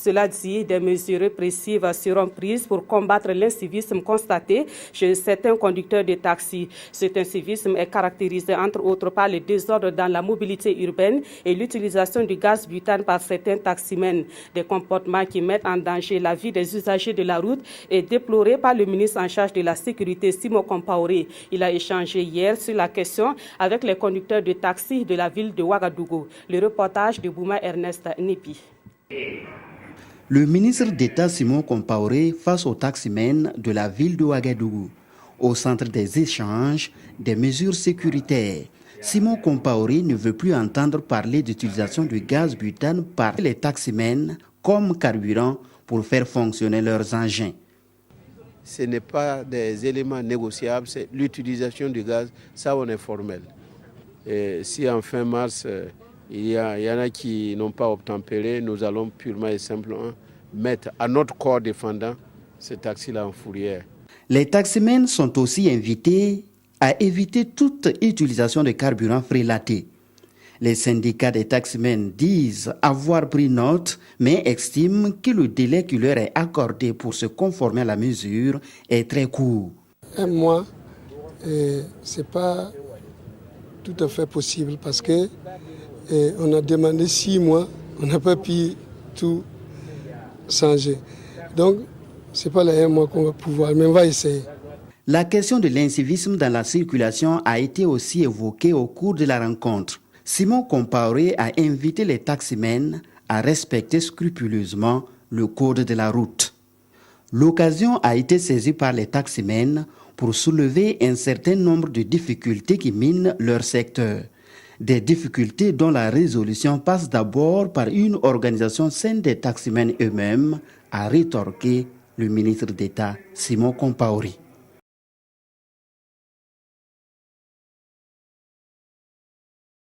Cela dit, des mesures répressives seront prises pour combattre l'incivisme constaté chez certains conducteurs de taxi. Cet incivisme est caractérisé entre autres par le désordre dans la mobilité urbaine et l'utilisation du gaz butane par certains taximens. Des comportements qui mettent en danger la vie des usagers de la route est déploré par le ministre en charge de la sécurité, Simon Compaoré. Il a échangé hier sur la question avec les conducteurs de taxi de la ville de Ouagadougou. Le reportage de Bouma Ernest Nepi. Le ministre d'État Simon Compaoré face aux taximens de la ville de Ouagadougou. Au centre des échanges, des mesures sécuritaires. Simon Compaoré ne veut plus entendre parler d'utilisation du gaz butane par les taximens comme carburant pour faire fonctionner leurs engins. Ce n'est pas des éléments négociables, c'est l'utilisation du gaz, ça on est formel. Et si en fin mars, il y en a qui n'ont pas obtempéré, nous allons purement et simplement mettre à notre corps défendant ce taxi-là en fourrière. Les taximens sont aussi invités à éviter toute utilisation de carburant frélaté. Les syndicats des taximens disent avoir pris note, mais estiment que le délai qui leur est accordé pour se conformer à la mesure est très court. Un mois, ce n'est pas tout à fait possible parce que on a demandé 6 mois, on n'a pas pu tout changer. Donc, ce n'est pas les 1 mois qu'on va pouvoir, mais on va essayer. La question de l'incivisme dans la circulation a été aussi évoquée au cours de la rencontre. Simon Compaoré a invité les taximens à respecter scrupuleusement le code de la route. L'occasion a été saisie par les taximens pour soulever un certain nombre de difficultés qui minent leur secteur. Des difficultés dont la résolution passe d'abord par une organisation saine des taximens eux-mêmes, a rétorqué le ministre d'État Simon Compaoré.